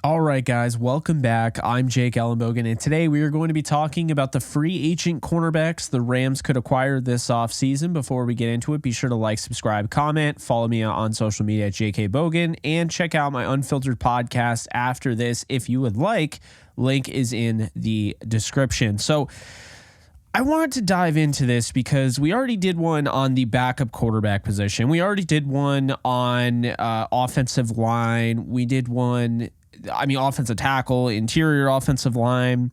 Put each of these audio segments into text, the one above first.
All right, guys, welcome back. I'm Jake Ellenbogen, and today we are going to be talking about the free agent cornerbacks the Rams could acquire this offseason. Before we get into it, be sure to like, subscribe, comment, follow me on social media at JK Bogan, and check out my unfiltered podcast after this if you would like. Link is in the description. So I wanted to dive into this because we already did one on the backup quarterback position. We already did one on offensive line. We did one... offensive tackle, interior offensive line.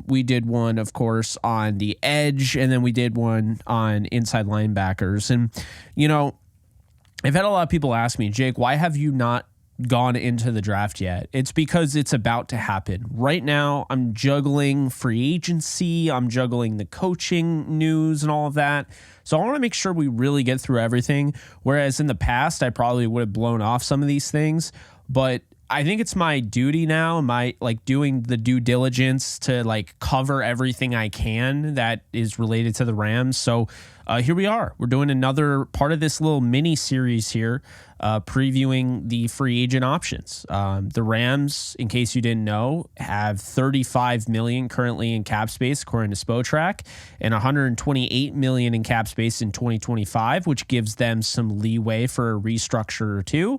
We did one, of course, on the edge, and then we did one on inside linebackers. And, I've had a lot of people ask me, Jake, why have you not gone into the draft yet? It's because it's about to happen. Right now, I'm juggling free agency. I'm juggling the coaching news and all of that. So I want to make sure we really get through everything. Whereas in the past, I probably would have blown off some of these things, but I think it's my duty now, doing the due diligence to cover everything I can that is related to the Rams. So here we are. We're doing another part of this little mini series here, previewing the free agent options. The Rams, in case you didn't know, have $35 million currently in cap space, according to Spotrac, and $128 million in cap space in 2025, which gives them some leeway for a restructure or two.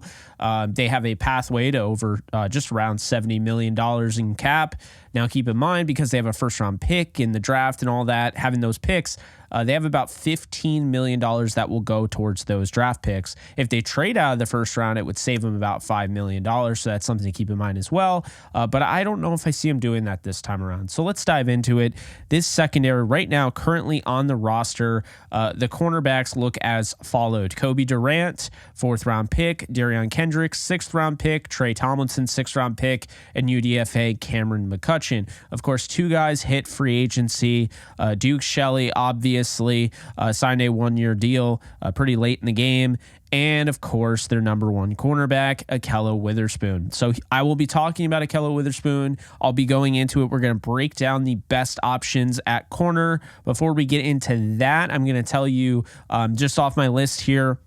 They have a pathway to over just around $70 million in cap. Now, keep in mind, because they have a first-round pick in the draft and all that, having those picks, they have about $15 million that will go towards those draft picks. If they trade out of the first round, it would save them about $5 million. So that's something to keep in mind as well. But I don't know if I see them doing that this time around. So let's dive into it. This secondary right now, currently on the roster, the cornerbacks look as followed. Kobe Durant, 4th-round pick. Darion Kendricks, 6th-round pick. Trey Tomlinson, 6th-round pick. And UDFA Cameron McCutcheon. Of course, 2 guys hit free agency. Duke Shelley, obviously, signed a 1-year deal pretty late in the game. And, of course, their number 1 cornerback, Ahkello Witherspoon. So I will be talking about Ahkello Witherspoon. I'll be going into it. We're going to break down the best options at corner. Before we get into that, I'm going to tell you just off my list here,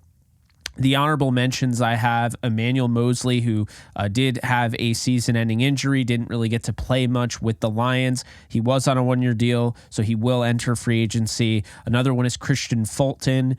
the honorable mentions. I have Emmanuel Mosley, who did have a season-ending injury, didn't really get to play much with the Lions. He was on a 1-year deal, so he will enter free agency. Another one is Christian Fulton.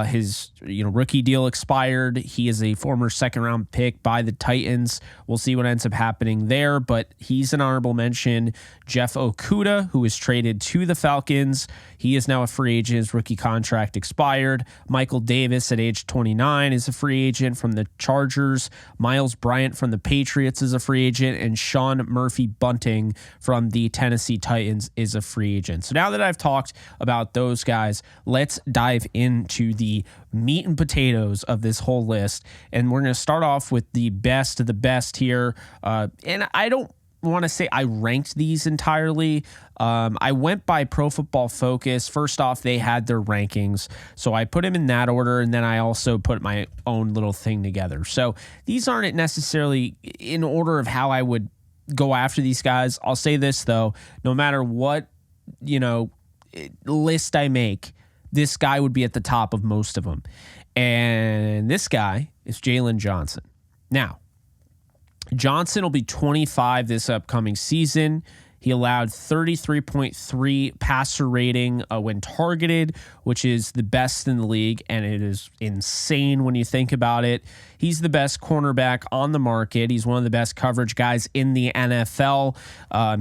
His rookie deal expired. He is a former 2nd-round pick by the Titans. We'll see what ends up happening there, but he's an honorable mention. Jeff Okudah, who was traded to the Falcons. He is now a free agent. His rookie contract expired. Michael Davis at age 29 is a free agent from the Chargers. Miles Bryant from the Patriots is a free agent. And Sean Murphy-Bunting from the Tennessee Titans is a free agent. So now that I've talked about those guys, let's dive into the meat and potatoes of this whole list. And we're going to start off with the best of the best here. And I don't want to say I ranked these entirely. I went by Pro Football Focus. First off, they had their rankings, so I put them in that order, and then I also put my own little thing together. So these aren't necessarily in order of how I would go after these guys. I'll say this, though. No matter what, list I make, this guy would be at the top of most of them. And this guy is Jaylen Johnson. Now, Johnson will be 25 this upcoming season. He allowed 33.3 passer rating when targeted, which is the best in the league, and it is insane when you think about it. He's the best cornerback on the market. He's one of the best coverage guys in the NFL.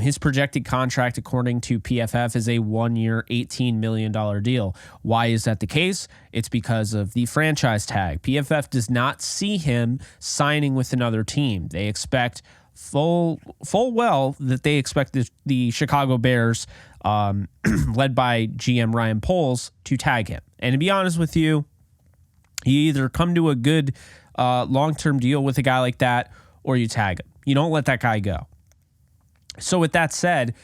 His projected contract, according to PFF, is a 1-year, $18 million deal. Why is that the case? It's because of the franchise tag. PFF does not see him signing with another team. They expect full well that they expect the Chicago Bears, led by GM Ryan Poles, to tag him. And to be honest with you, you either come to a good long-term deal with a guy like that, or you tag him. You don't let that guy go. So with that said,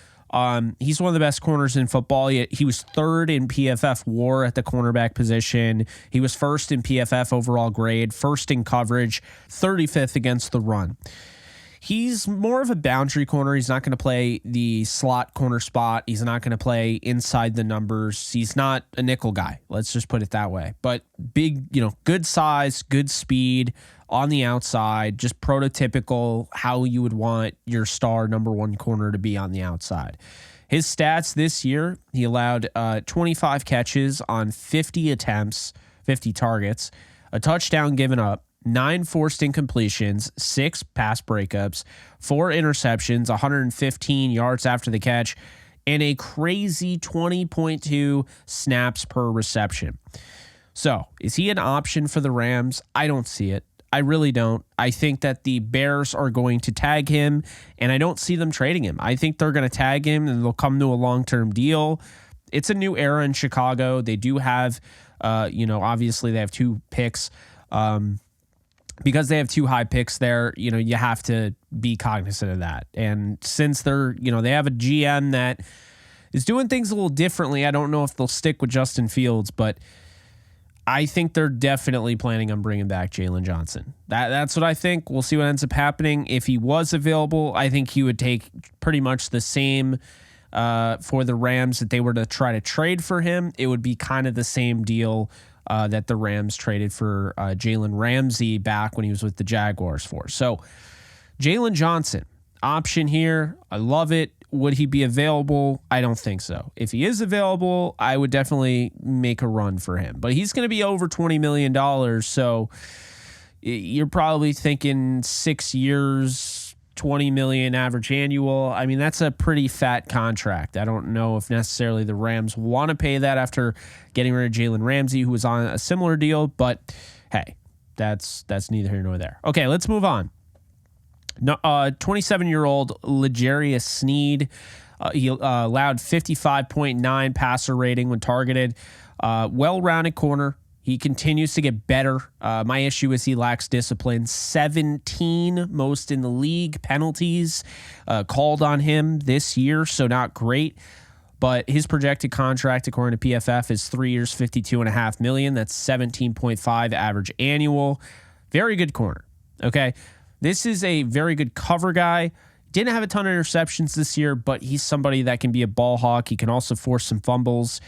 he's one of the best corners in football. He was 3rd in PFF WAR at the cornerback position. He was 1st in PFF overall grade, 1st in coverage, 35th against the run. He's more of a boundary corner. He's not going to play the slot corner spot. He's not going to play inside the numbers. He's not a nickel guy. Let's just put it that way. But big, good size, good speed on the outside, just prototypical how you would want your star number one corner to be on the outside. His stats this year, he allowed 25 catches on 50 attempts, 50 targets, a touchdown given up, 9 forced incompletions, 6 pass breakups, 4 interceptions, 115 yards after the catch, and a crazy 20.2 snaps per reception. So, is he an option for the Rams? I don't see it. I really don't. I think that the Bears are going to tag him, and I don't see them trading him. I think they're going to tag him, and they'll come to a long-term deal. It's a new era in Chicago. They do have, obviously they have 2 picks. Because they have 2 high picks there, you have to be cognizant of that. And since they're, they have a GM that is doing things a little differently, I don't know if they'll stick with Justin Fields, but I think they're definitely planning on bringing back Jaylen Johnson. That's what I think. We'll see what ends up happening. If he was available, I think he would take pretty much the same for the Rams that they were to try to trade for him. It would be kind of the same deal that the Rams traded for Jalen Ramsey back when he was with the Jaguars for. So Jaylen Johnson, option here. I love it. Would he be available? I don't think so. If he is available, I would definitely make a run for him. But he's going to be over $20 million, so you're probably thinking 6 years, $20 million average annual. I mean, that's a pretty fat contract. I don't know if necessarily the Rams want to pay that after getting rid of Jalen Ramsey, who was on a similar deal, but hey, that's neither here nor there. Okay, let's move on. 27-year-old L'Jarius Sneed. He allowed 55.9 passer rating when targeted. Well-rounded corner. He continues to get better. My issue is he lacks discipline. 17 most in the league penalties called on him this year, so not great. But his projected contract, according to PFF, is 3 years, $52.5 million. That's 17.5 average annual. Very good corner. Okay. This is a very good cover guy. Didn't have a ton of interceptions this year, but he's somebody that can be a ball hawk. He can also force some fumbles.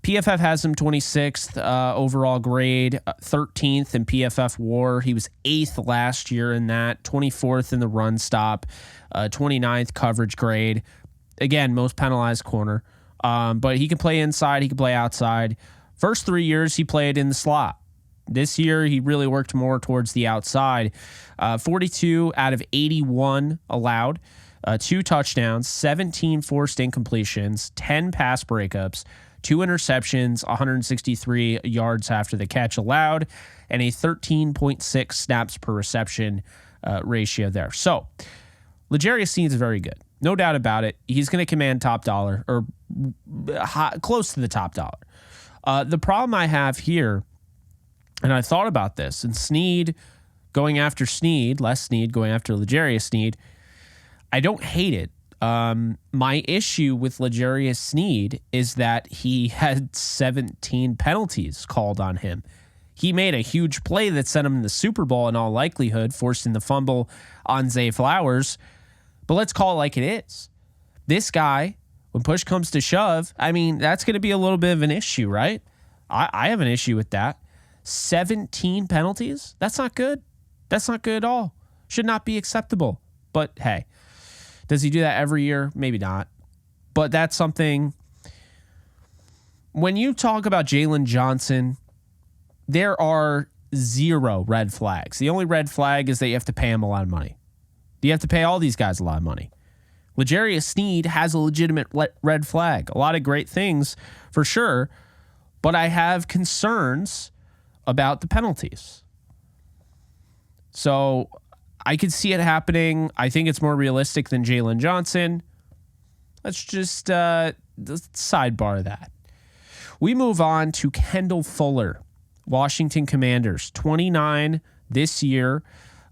PFF has him 26th overall grade, 13th in PFF WAR. He was 8th last year in that, 24th in the run stop, 29th coverage grade. Again, most penalized corner. But he can play inside. He can play outside. First 3 years, he played in the slot. This year, he really worked more towards the outside. 42 out of 81 allowed, 2 touchdowns, 17 forced incompletions, 10 pass breakups, 2 interceptions, 163 yards after the catch allowed, and a 13.6 snaps per reception ratio there. So, L'Jarius Sneed is very good. No doubt about it. He's going to command top dollar, or close to the top dollar. The problem I have here, and I thought about this, and Sneed going after Sneed, less Sneed going after L'Jarius Sneed, I don't hate it. My issue with L'Jarius Sneed is that he had 17 penalties called on him. He made a huge play that sent him in the Super Bowl in all likelihood, forcing the fumble on Zay Flowers. But let's call it like it is. This guy, when push comes to shove, I mean, that's going to be a little bit of an issue, right? I have an issue with that. 17 penalties? That's not good. That's not good at all. Should not be acceptable. But hey, does he do that every year? Maybe not. But that's something. When you talk about Jaylen Johnson, there are 0 red flags. The only red flag is that you have to pay him a lot of money. You have to pay all these guys a lot of money. L'Jarius Sneed has a legitimate red flag. A lot of great things for sure, but I have concerns about the penalties. So I could see it happening. I think it's more realistic than Jaylen Johnson. Let's just sidebar that. We move on to Kendall Fuller, Washington Commanders, 29 this year,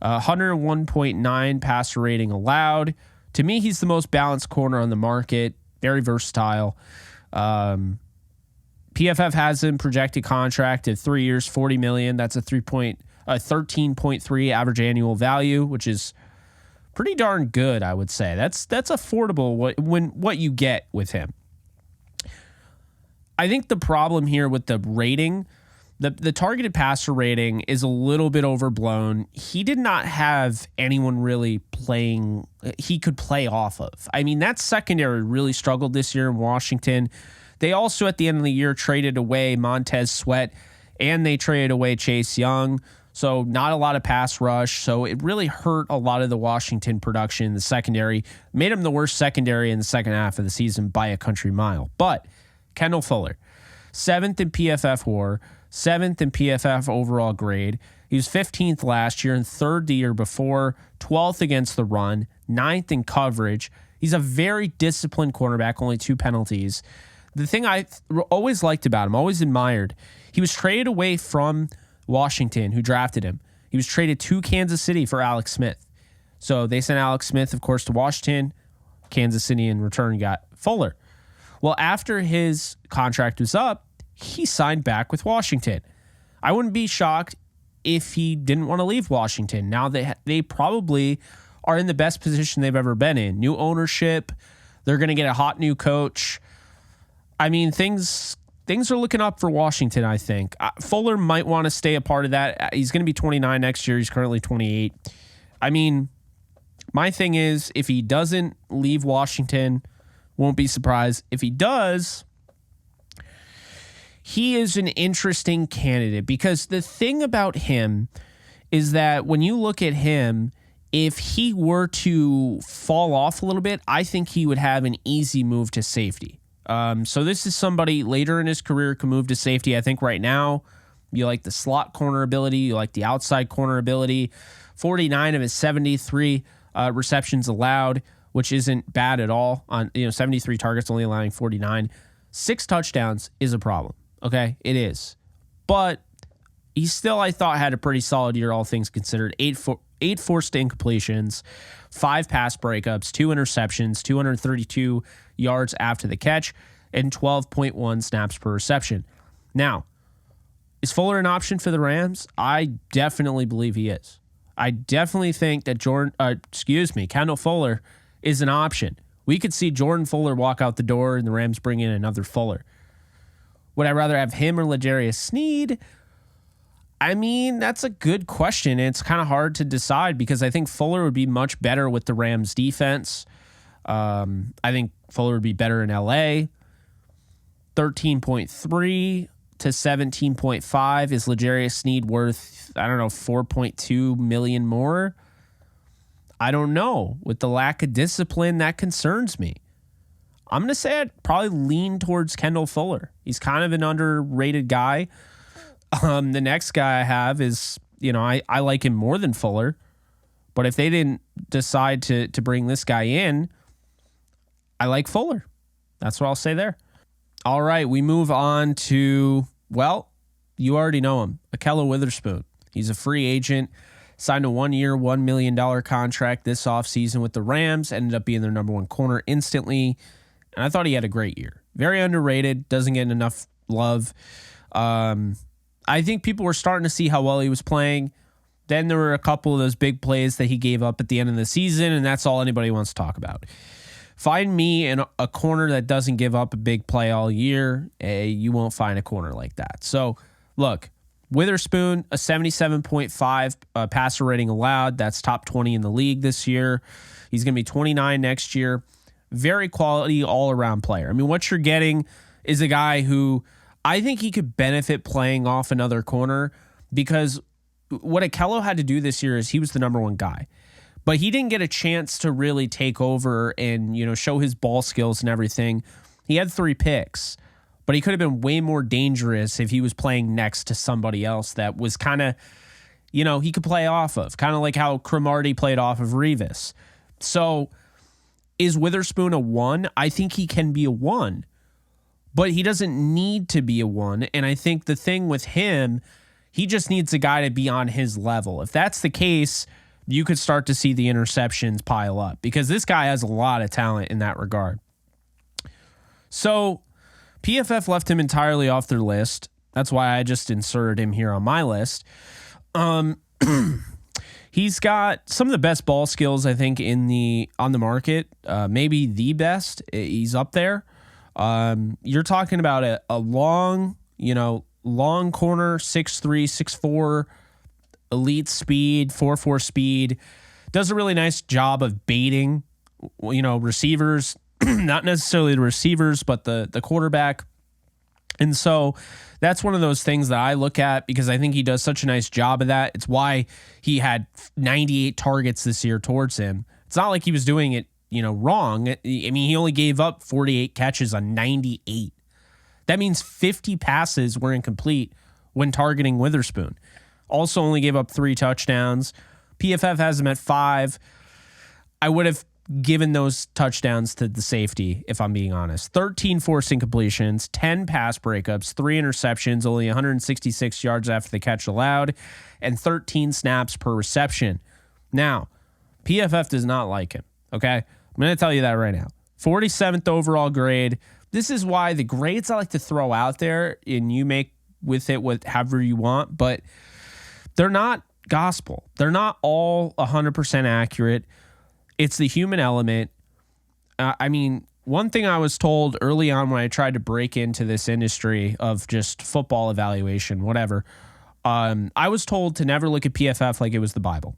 101.9 passer rating allowed. To me, he's the most balanced corner on the market, very versatile. PFF has him projected contract at 3 years, $40 million. That's a 13.3 average annual value, which is pretty darn good, I would say. That's affordable what you get with him. I think the problem here with the rating, the targeted passer rating is a little bit overblown. He did not have anyone really playing he could play off of. I mean, that secondary really struggled this year in Washington. They also, at the end of the year, traded away Montez Sweat, and they traded away Chase Young. So not a lot of pass rush. So it really hurt a lot of the Washington production in the secondary. Made them the worst secondary in the second half of the season by a country mile. But Kendall Fuller, 7th in PFF WAR, 7th in PFF overall grade. He was 15th last year and 3rd the year before, 12th against the run, 9th in coverage. He's a very disciplined cornerback, only 2 penalties. The thing I always liked about him, always admired, he was traded away from Washington, who drafted him. He was traded to Kansas City for Alex Smith. So they sent Alex Smith, of course, to Washington. Kansas City in return got Fuller. Well, after his contract was up, he signed back with Washington. I wouldn't be shocked if he didn't want to leave Washington. Now they probably are in the best position they've ever been in. New ownership. They're going to get a hot new coach. I mean, things are looking up for Washington, I think. Fuller might want to stay a part of that. He's going to be 29 next year. He's currently 28. I mean, my thing is, if he doesn't leave Washington, won't be surprised. If he does, he is an interesting candidate because the thing about him is that when you look at him, if he were to fall off a little bit, I think he would have an easy move to safety. So this is somebody later in his career can move to safety. I think right now you like the slot corner ability, you like the outside corner ability. 49 of his 73 receptions allowed, which isn't bad at all. On 73 targets, only allowing 49. 6 touchdowns is a problem. Okay, it is, but he still, I thought, had a pretty solid year, all things considered. 8 forced incompletions, 5 pass breakups, 2 interceptions, 232 yards after the catch, and 12.1 snaps per reception. Now, is Fuller an option for the Rams? I definitely believe he is. I definitely think that Kendall Fuller is an option. We could see Jordan Fuller walk out the door and the Rams bring in another Fuller. Would I rather have him or L'Jarius Sneed? I mean, that's a good question. It's kind of hard to decide because I think Fuller would be much better with the Rams defense. I think Fuller would be better in LA. 13.3 to 17.5. Is L'Jarius Sneed worth, 4.2 million more? I don't know. With the lack of discipline, that concerns me. I'm going to say I'd probably lean towards Kendall Fuller. He's kind of an underrated guy. The next guy I have is, I like him more than Fuller. But if they didn't decide to bring this guy in, I like Fuller. That's what I'll say there. All right, we move on to, you already know him, Ahkello Witherspoon. He's a free agent, signed a 1-year, $1 million contract this offseason with the Rams, ended up being their number 1 corner instantly. And I thought he had a great year. Very underrated, doesn't get enough love. I think people were starting to see how well he was playing. Then there were a couple of those big plays that he gave up at the end of the season, and that's all anybody wants to talk about. Find me a corner that doesn't give up a big play all year. You won't find a corner like that. So, look, Witherspoon, a 77.5 passer rating allowed. That's top 20 in the league this year. He's going to be 29 next year. Very quality all-around player. I mean, what you're getting is a guy who I think he could benefit playing off another corner because what Ahkello had to do this year is he was the number 1 guy. But he didn't get a chance to really take over and, show his ball skills and everything. He had 3 picks, but he could have been way more dangerous if he was playing next to somebody else that was kind of, he could play off of. Kind of like how Cromartie played off of Revis. So is Witherspoon a 1? I think he can be a 1, but he doesn't need to be a 1. And I think the thing with him, he just needs a guy to be on his level. If that's the case, you could start to see the interceptions pile up because this guy has a lot of talent in that regard. So PFF left him entirely off their He's got some of the best ball skills, I think, on the market. Maybe the best. He's up there. You're talking about a long corner, 6'3", 6'4", elite speed, 4.4 speed. Does a really nice job of baiting, receivers, not necessarily the receivers, but the quarterback. And so that's one of those things that I look at because I think he does such a nice job of that. It's why he had 98 targets this year towards him. It's not like he was doing it, wrong. I mean, he only gave up 48 catches on 98. That means 50 passes were incomplete when targeting Witherspoon. Also only gave up 3 touchdowns. PFF has him at 5. I would have given those touchdowns to the safety, if I'm being honest. 13 forced incompletions, 10 pass breakups, 3 interceptions, only 166 yards after the catch allowed, and 13 snaps per reception. Now, PFF does not like him, okay? I'm going to tell you that right now. 47th overall grade. This is why the grades I like to throw out there, and you make with it however you want, but they're not gospel. They're not all 100% accurate. It's the human element. I mean, one thing I was told early on when I tried to break into this industry of just football evaluation, whatever, I was told to never look at PFF like it was the Bible.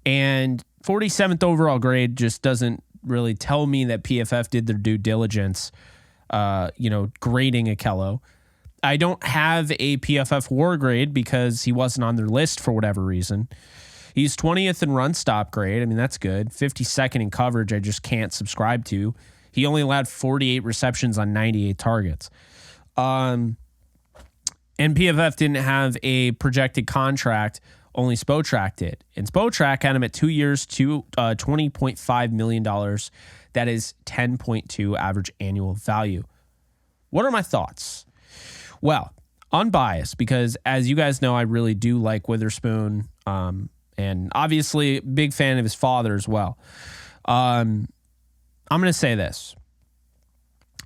And 47th overall grade just doesn't really tell me that PFF did their due diligence, grading Ahkello. I don't have a PFF WAR grade because he wasn't on their list for whatever reason. He's 20th in run stop grade. I mean, that's good. 52nd in coverage, I just can't subscribe to. He only allowed 48 receptions on 98 targets. And PFF didn't have a projected contract, only Spotrac did. And Spotrac had him at 2 years to $20.5 million. That is 10.2 average annual value. What are my thoughts? Well, unbiased, because as you guys know, I really do like Witherspoon. And obviously, big fan of his father as well. I'm going to say this.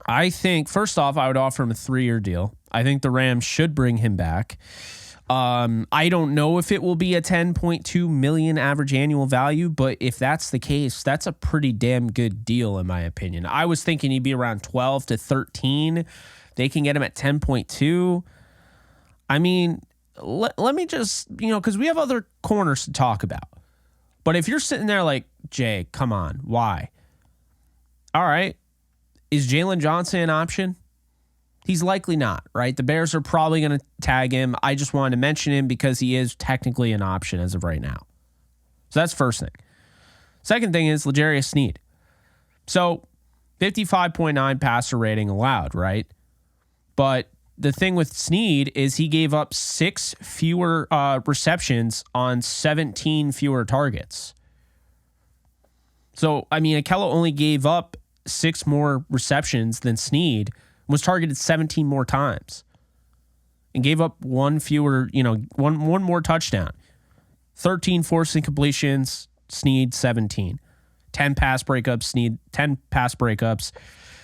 I think, first off, I would offer him a 3-year deal. I think the Rams should bring him back. I don't know if it will be a 10.2 million average annual value, but if that's the case, that's a pretty damn good deal, in my opinion. I was thinking he'd be around 12 to 13. They can get him at 10.2. I mean, let me just, because we have other corners to talk about. But if you're sitting there like, Jay, come on, why? All right. Is Jaylen Johnson an option? He's likely not, right? The Bears are probably going to tag him. I just wanted to mention him because he is technically an option as of right now. So that's first thing. Second thing is L'Jarius Sneed. So 55.9 passer rating allowed, right? But the thing with Sneed is he gave up 6 fewer receptions on 17 fewer targets. So, I mean, Ahkello only gave up 6 more receptions than Sneed, was targeted 17 more times, and gave up 1 fewer, one more touchdown. 13 forced incompletions, Sneed 17. 10 pass breakups, Sneed 10 pass breakups.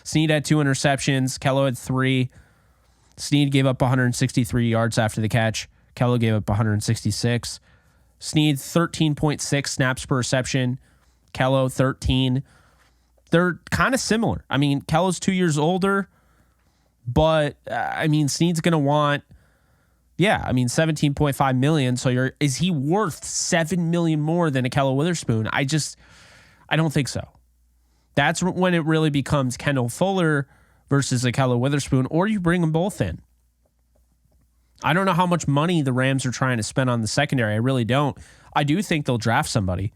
Sneed had 2 interceptions, Ahkello had 3. Sneed gave up 163 yards after the catch. Ahkello gave up 166. Sneed 13.6 snaps per reception. Ahkello 13. They're kind of similar. I mean, Kello's 2 years older, but Sneed's going to want, 17.5 million. So is he worth 7 million more than Ahkello Witherspoon? I don't think so. That's when it really becomes Kendall Fuller versus Ahkello Witherspoon, or you bring them both in. I don't know how much money the Rams are trying to spend on the secondary. I really don't. I do think they'll draft somebody,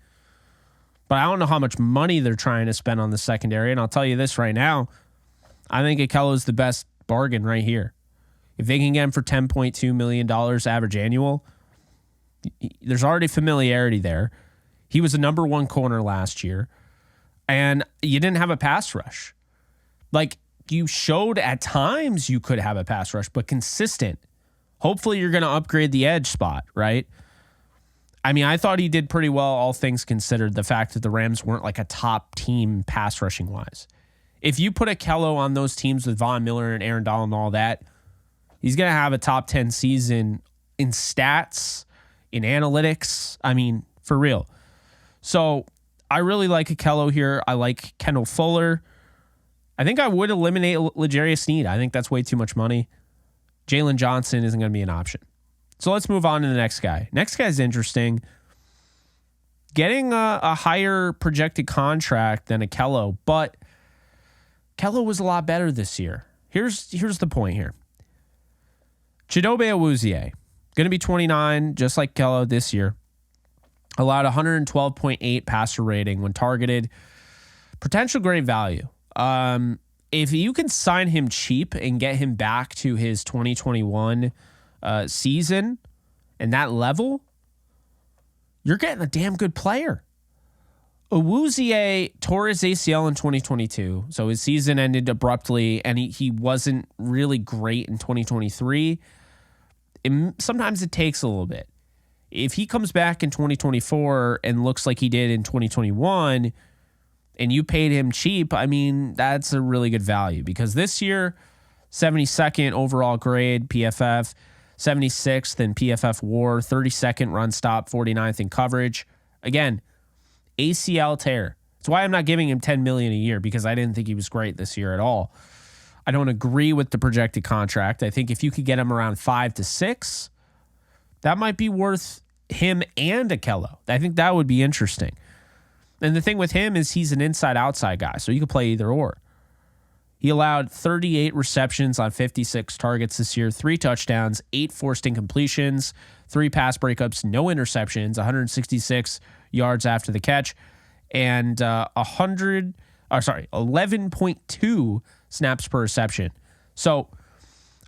but I don't know how much money they're trying to spend on the secondary. And I'll tell you this right now. I think Ahkello is the best bargain right here. If they can get him for $10.2 million average annual, there's already familiarity there. He was the number 1 corner last year, and you didn't have a pass rush. Like, you showed at times you could have a pass rush, but consistent. Hopefully you're going to upgrade the edge spot, right? I mean, I thought he did pretty well, all things considered, the fact that the Rams weren't like a top team pass rushing wise. If you put Ahkello on those teams with Von Miller and Aaron Donald and all that, he's going to have a top 10 season in stats, in analytics. I mean, for real. So I really like Ahkello here. I like Kendall Fuller. I think I would eliminate L'Jarius Sneed. I think that's way too much money. Jaylen Johnson isn't going to be an option. So let's move on to the next guy. Next guy's interesting. Getting a higher projected contract than Ahkello, but Ahkello was a lot better this year. Here's the point here. Chidobe Awuzie, going to be 29, just like Ahkello this year. Allowed 112.8 passer rating when targeted. Potential great value. If you can sign him cheap and get him back to his 2021 season and that level, you're getting a damn good player. Awuzie tore his ACL in 2022, so his season ended abruptly, and he wasn't really great in 2023. Sometimes it takes a little bit. If he comes back in 2024 and looks like he did in 2021, and you paid him cheap, I mean, that's a really good value, because this year, 72nd overall grade, PFF, 76th in PFF WAR, 32nd run stop, 49th in coverage. Again, ACL tear. That's why I'm not giving him $10 million a year, because I didn't think he was great this year at all. I don't agree with the projected contract. I think if you could get him around 5 to 6, that might be worth him and Ahkello. I think that would be interesting. And the thing with him is he's an inside-outside guy, so you could play either or. He allowed 38 receptions on 56 targets this year, 3 touchdowns, 8 forced incompletions, 3 pass breakups, no interceptions, 166 yards after the catch, and 11.2 snaps per reception. So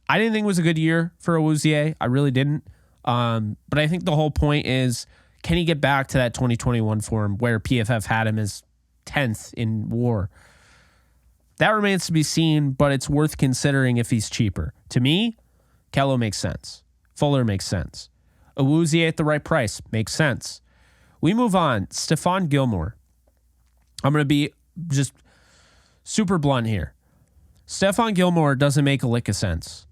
I didn't think it was a good year for Awuzie. I really didn't. But I think the whole point is, can he get back to that 2021 form where PFF had him as 10th in WAR? That remains to be seen, but it's worth considering if he's cheaper. To me, Ahkello makes sense. Fuller makes sense. Awuzie at the right price makes sense. We move on. Stephon Gilmore. I'm going to be just super blunt here. Stephon Gilmore doesn't make a lick of sense.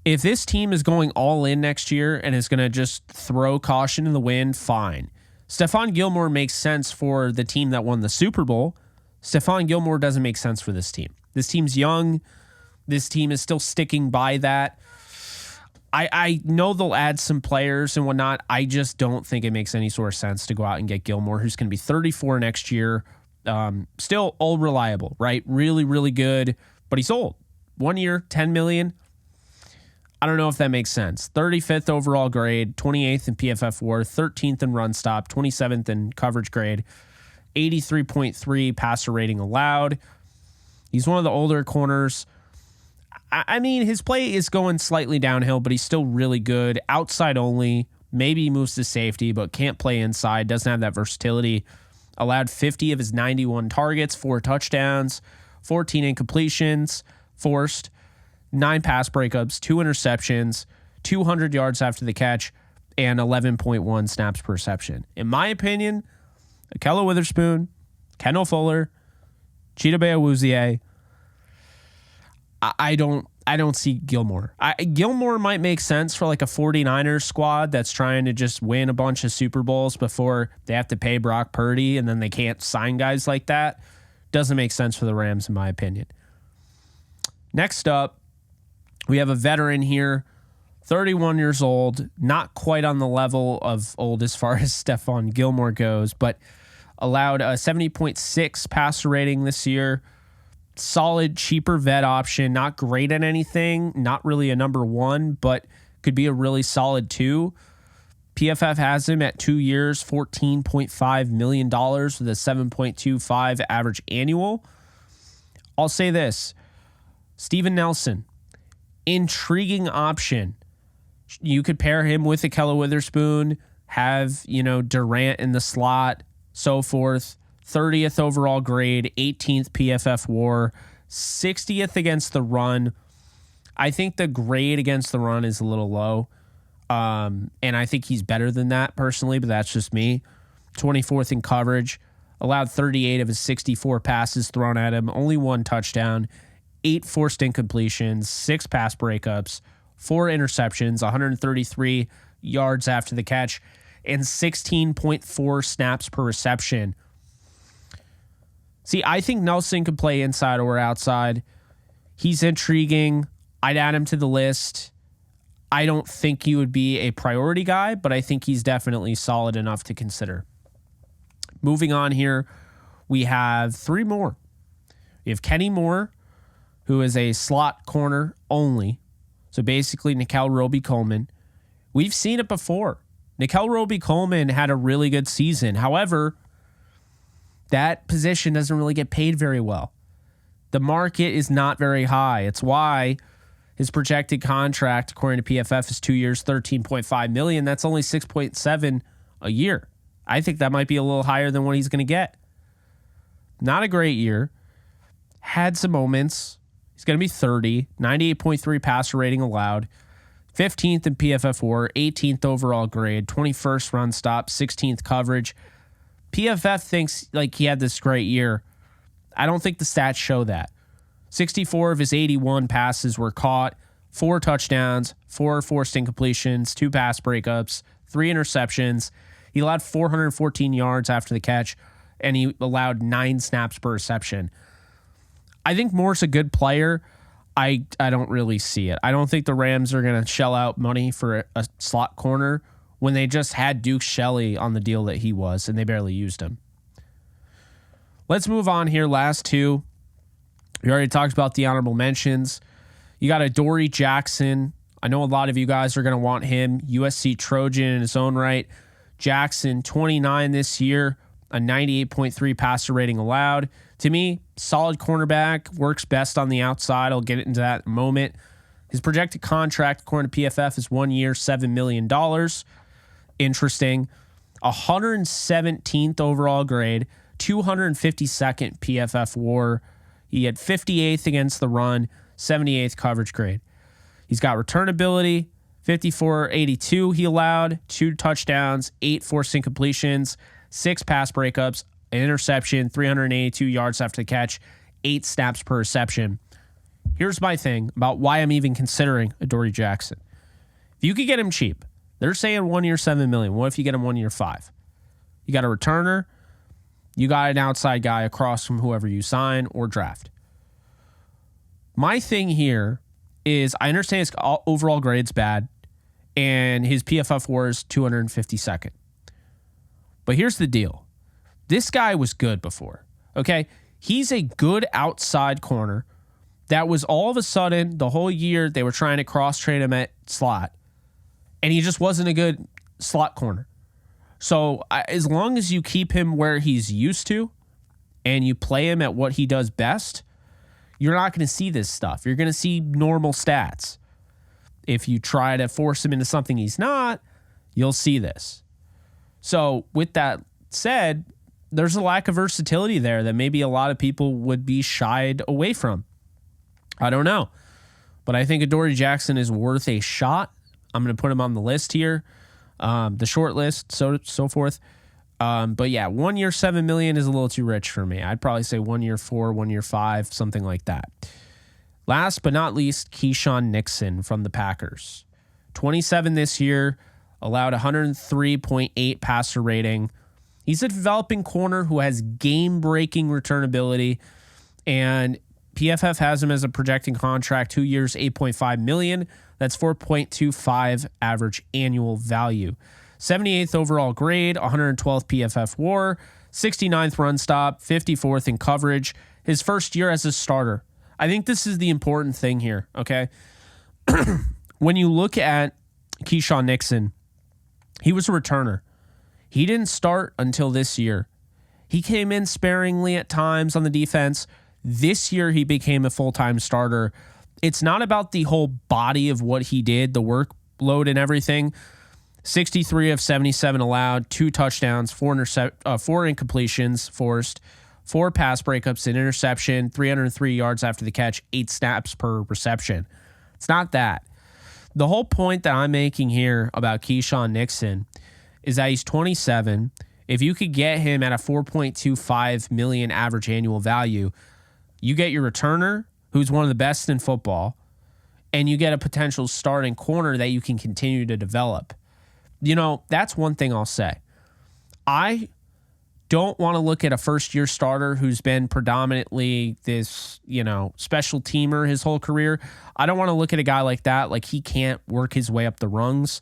If this team is going all in next year and is going to just throw caution in the wind, fine. Stephon Gilmore makes sense for the team that won the Super Bowl. Stephon Gilmore doesn't make sense for this team. This team's young. This team is still sticking by that. I know they'll add some players and whatnot. I just don't think it makes any sort of sense to go out and get Gilmore, who's going to be 34 next year. Still all reliable, right? Really, really good, but he's old. 1 year, $10 million. I don't know if that makes sense. 35th overall grade, 28th in PFF WAR, 13th in run stop, 27th in coverage grade, 83.3 passer rating allowed. He's one of the older corners. I mean, his play is going slightly downhill, but he's still really good. Outside only. Maybe he moves to safety, but can't play inside. Doesn't have that versatility. Allowed 50 of his 91 targets, 4 touchdowns, 14 incompletions, forced, 9 pass breakups, 2 interceptions, 200 yards after the catch, and 11.1 snaps per reception. In my opinion, Ahkello Witherspoon, Kendall Fuller, Chidobe Awuzie. I don't see Gilmore. Gilmore might make sense for like a 49ers squad that's trying to just win a bunch of Super Bowls before they have to pay Brock Purdy and then they can't sign guys like that. Doesn't make sense for the Rams, in my opinion. Next up, we have a veteran here, 31 years old, not quite on the level of old as far as Stephon Gilmore goes, but allowed a 70.6 passer rating this year. Solid, cheaper vet option, not great at anything, not really a number 1, but could be a really solid 2. PFF has him at 2 years, $14.5 million with a 7.25 average annual. I'll say this, Steven Nelson, intriguing option. You could pair him with Ahkello Witherspoon, have, Durant in the slot, so forth. 30th overall grade, 18th PFF WAR, 60th against the run. I think the grade against the run is a little low. And I think he's better than that personally, but that's just me. 24th in coverage, allowed 38 of his 64 passes thrown at him, only 1 touchdown, 8 forced incompletions, 6 pass breakups, 4 interceptions, 133 yards after the catch, and 16.4 snaps per reception. See, I think Nelson could play inside or outside. He's intriguing. I'd add him to the list. I don't think he would be a priority guy, but I think he's definitely solid enough to consider. Moving on here, we have three more. We have Kenny Moore, who is a slot corner only. So basically, Nickel Roby-Coleman. We've seen it before. Nickel Roby-Coleman had a really good season. However, that position doesn't really get paid very well. The market is not very high. It's why his projected contract, according to PFF, is 2 years, $13.5 million. That's only $6.7 a year. I think that might be a little higher than what he's going to get. Not a great year. Had some moments. He's going to be 30, 98.3 passer rating allowed, 15th in PFF WAR, 18th overall grade, 21st run stop, 16th coverage. PFF thinks like he had this great year. I don't think the stats show that. 64 of his 81 passes were caught, 4 touchdowns, 4 forced incompletions, 2 pass breakups, 3 interceptions. He allowed 414 yards after the catch, and he allowed 9 snaps per reception. I think Moore's a good player. I don't really see it. I don't think the Rams are going to shell out money for a slot corner when they just had Duke Shelley on the deal that he was, and they barely used him. Let's move on here. Last two. We already talked about the honorable mentions. You got Adoree Jackson. I know a lot of you guys are going to want him. USC Trojan in his own right. Jackson, 29 this year, a 98.3 passer rating allowed. To me, solid cornerback, works best on the outside. I'll get into that in a moment. His projected contract, according to PFF, is 1 year, $7 million. Interesting. 117th overall grade, 252nd PFF WAR. He had 58th against the run, 78th coverage grade. He's got return ability, 54-82 he allowed, 2 touchdowns, 8 forced incompletions, 6 pass breakups, an interception, 382 yards after the catch, 8 snaps per reception. Here's my thing about why I'm even considering Adoree Jackson. If you could get him cheap, they're saying 1 year, $7 million. What if you get him 1 year, $5 million? You got a returner. You got an outside guy across from whoever you sign or draft. My thing here is I understand his overall grade's bad and his PFF WAR is 252nd. But here's the deal. This guy was good before, okay? He's a good outside corner that was all of a sudden the whole year they were trying to cross-train him at slot, and he just wasn't a good slot corner. So as long as you keep him where he's used to and you play him at what he does best, you're not going to see this stuff. You're going to see normal stats. If you try to force him into something he's not, you'll see this. So with that said, there's a lack of versatility there that maybe a lot of people would be shied away from. I don't know. But I think Adoree Jackson is worth a shot. I'm going to put him on the list here. The short list, so forth. But yeah, 1 year, $7 million is a little too rich for me. I'd probably say 1 year, 4, 1 year, 5, something like that. Last but not least, Keisean Nixon from the Packers. 27 this year, allowed 103.8 passer rating. He's a developing corner who has game-breaking return ability, and PFF has him as a projecting contract, 2 years, $8.5 million. That's 4.25 average annual value. 78th overall grade, 112th PFF WAR, 69th run stop, 54th in coverage. His first year as a starter. I think this is the important thing here, okay? When you look at Keisean Nixon, he was a returner. He didn't start until this year. He came in sparingly at times on the defense. This year, he became a full-time starter. It's not about the whole body of what he did, the workload and everything. 63 of 77 allowed, 2 touchdowns, 4 incompletions forced, 4 pass breakups, an interception, 303 yards after the catch, 8 snaps per reception. It's not that. The whole point that I'm making here about Keisean Nixon is that he's 27. If you could get him at a $4.25 million average annual value, you get your returner, who's one of the best in football, and you get a potential starting corner that you can continue to develop. That's one thing I'll say. I don't want to look at a first-year starter who's been predominantly this, special teamer his whole career. I don't want to look at a guy like that, like he can't work his way up the rungs.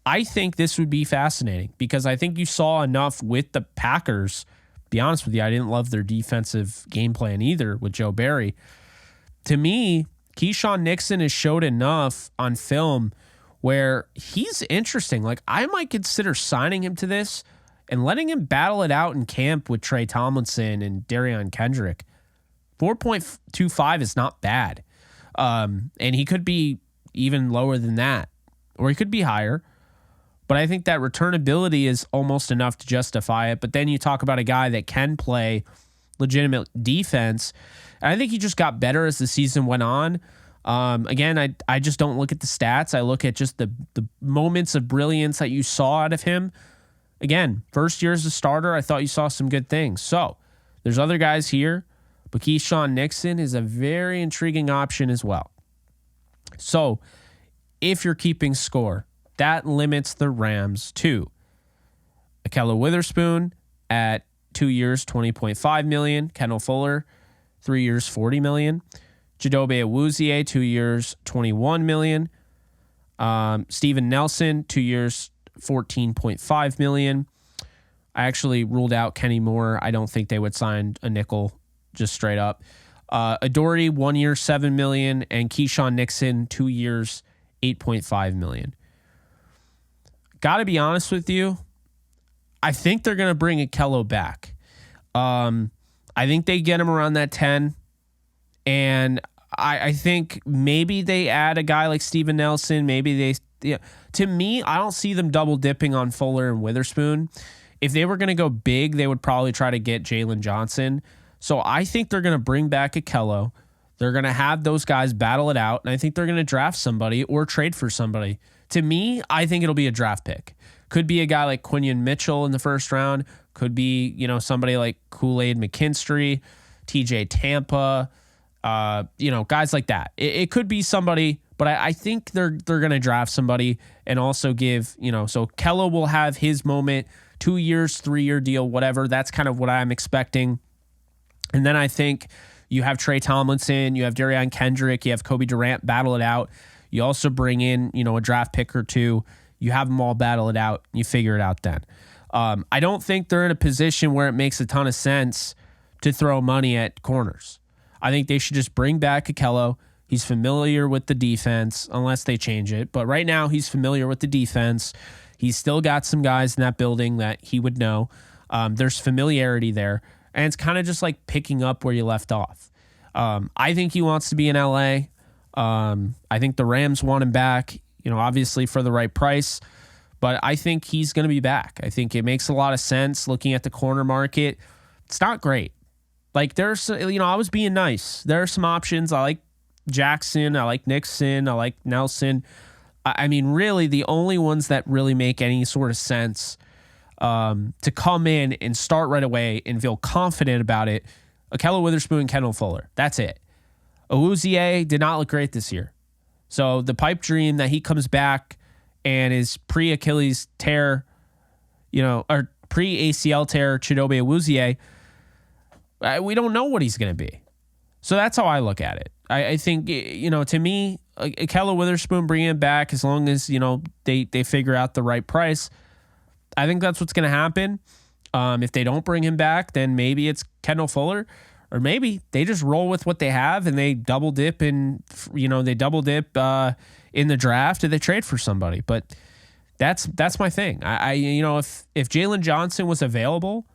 I think this would be fascinating because I think you saw enough with the Packers. Be honest with you, I didn't love their defensive game plan either with Joe Barry. To me, Keisean Nixon has showed enough on film where he's interesting. Like, I might consider signing him to this and letting him battle it out in camp with Trey Tomlinson and Darian Kendrick. 4.25 is not bad. And he could be even lower than that, or he could be higher. But I think that returnability is almost enough to justify it. But then you talk about a guy that can play legitimate defense. And I think he just got better as the season went on. Again, I just don't look at the stats. I look at just the moments of brilliance that you saw out of him. Again, first year as a starter, I thought you saw some good things. So there's other guys here, but Keisean Nixon is a very intriguing option as well. So if you're keeping score, that limits the Rams to Ahkello Witherspoon at 2 years, $20.5 million. Kendall Fuller, 3 years, $40 million. Chidobe Awuzie, 2 years, $21 million. Steven Nelson, 2 years, $14.5 million. I actually ruled out Kenny Moore. I don't think they would sign a nickel just straight up. Adoree, 1 year, $7 million, and Keisean Nixon, 2 years, $8.5 million. Got to be honest with you, I think they're going to bring Ahkello back. I think they get him around that 10, and I think maybe they add a guy like Steven Nelson. Maybe to me, I don't see them double dipping on Fuller and Witherspoon. If they were going to go big, they would probably try to get Jaylen Johnson. So I think they're going to bring back Ahkello. They're going to have those guys battle it out, and I think they're going to draft somebody or trade for somebody. To me, I think it'll be a draft pick. Could be a guy like Quinion Mitchell in the first round. Could be, somebody like Kool-Aid McKinstry, TJ Tampa, guys like that. It could be somebody, but I think they're going to draft somebody and also give, so Ahkello will have his moment, 2 years, 3 year deal, whatever. That's kind of what I'm expecting. And then I think you have Trey Tomlinson, you have Darian Kendrick, you have Kobe Durant battle it out. You also bring in, a draft pick or two. You have them all battle it out. You figure it out then. I don't think they're in a position where it makes a ton of sense to throw money at corners. I think they should just bring back Ahkello. He's familiar with the defense, unless they change it. But right now, he's familiar with the defense. He's still got some guys in that building that he would know. There's familiarity there. And it's kind of just like picking up where you left off. I think he wants to be in LA. I think the Rams want him back, obviously for the right price, but I think he's going to be back. I think it makes a lot of sense looking at the corner market. It's not great. Like there's, I was being nice. There are some options. I like Jackson. I like Nixon. I like Nelson. I mean, really the only ones that really make any sort of sense, to come in and start right away and feel confident about it, Ahkello Witherspoon and Kendall Fuller. That's it. Awuzie did not look great this year. So the pipe dream that he comes back and is pre-Achilles tear, or pre-ACL tear Chidobe Awuzie, we don't know what he's going to be. So that's how I look at it. I think, to me, Ahkello Witherspoon, bringing him back as long as, they figure out the right price. I think that's what's going to happen. If they don't bring him back, then maybe it's Kendall Fuller. Or maybe they just roll with what they have and they double dip in the draft and they trade for somebody. But that's my thing. If Jaylen Johnson was available,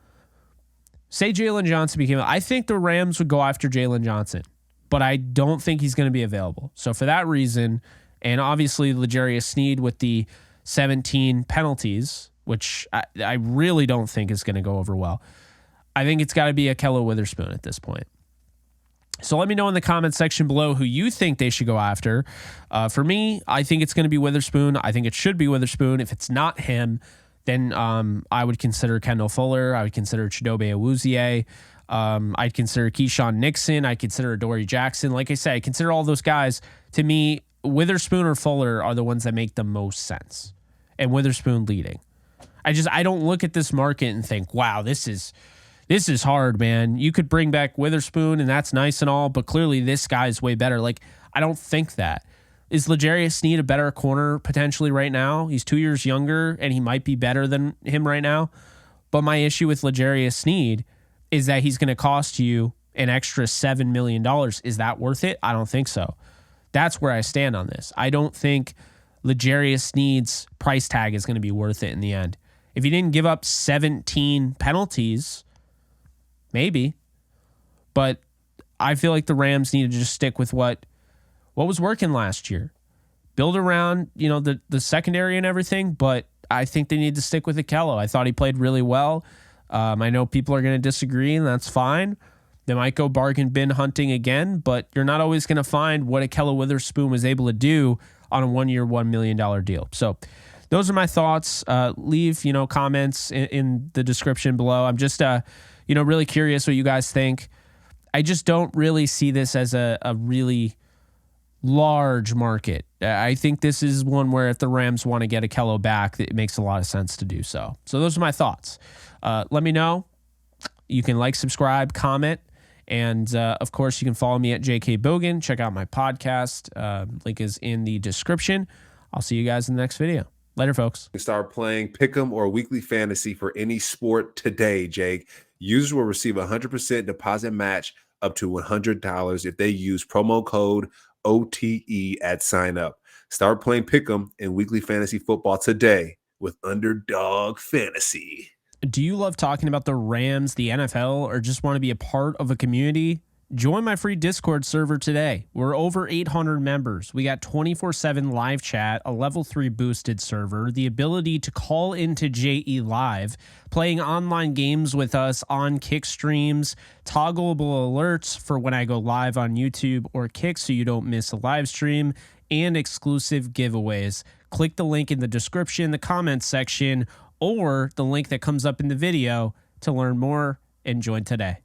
say Jaylen Johnson became, I think the Rams would go after Jaylen Johnson, but I don't think he's going to be available. So for that reason, and obviously L'Jarius Sneed with the 17 penalties, which I really don't think is going to go over well. I think it's got to be Ahkello Witherspoon at this point. So let me know in the comment section below who you think they should go after. For me, I think it's going to be Witherspoon. I think it should be Witherspoon. If it's not him, then I would consider Kendall Fuller. I would consider Chidobe Awuzie. I'd consider Keisean Nixon. I'd consider Adoree Jackson. Like I said, I consider all those guys. To me, Witherspoon or Fuller are the ones that make the most sense. and Witherspoon leading. I don't look at this market and think, wow, this is hard, man. You could bring back Witherspoon and that's nice and all, but clearly this guy's way better. Like, I don't think that. Is L'Jarius Sneed a better corner potentially right now? He's 2 years younger and he might be better than him right now. But my issue with L'Jarius Sneed is that he's going to cost you an extra $7 million. Is that worth it? I don't think so. That's where I stand on this. I don't think L'Jarius Sneed's price tag is going to be worth it in the end. If he didn't give up 17 penalties, maybe. But I feel like the Rams need to just stick with what was working last year. Build around, the secondary and everything, but I think they need to stick with Ahkello. I thought he played really well. I know people are going to disagree, and that's fine. They might go bargain bin hunting again, but you're not always going to find what Ahkello Witherspoon was able to do on a 1 year, $1 million deal. So those are my thoughts. Leave, comments in the description below. I'm just, really curious what you guys think. I just don't really see this as a really large market. I think this is one where if the Rams want to get Ahkello back, it makes a lot of sense to do so. So those are my thoughts. Let me know. You can like, subscribe, comment, and of course you can follow me at JK Bogan. Check out my podcast. Link is in the description. I'll see you guys in the next video. Later, folks. Start playing Pick'em or Weekly Fantasy for any sport today, Jake. Users will receive a 100% deposit match up to $100 if they use promo code OTE at sign up. Start playing Pick'em and Weekly Fantasy Football today with Underdog Fantasy. Do you love talking about the Rams, the NFL, or just want to be a part of a community? Join my free Discord server today. We're over 800 members. We got 24/7 live chat, a level 3 boosted server, the ability to call into JE Live, playing online games with us on Kick streams, toggleable alerts for when I go live on YouTube or Kick so you don't miss a live stream, and exclusive giveaways. Click the link in the description, the comments section, or the link that comes up in the video to learn more and join today.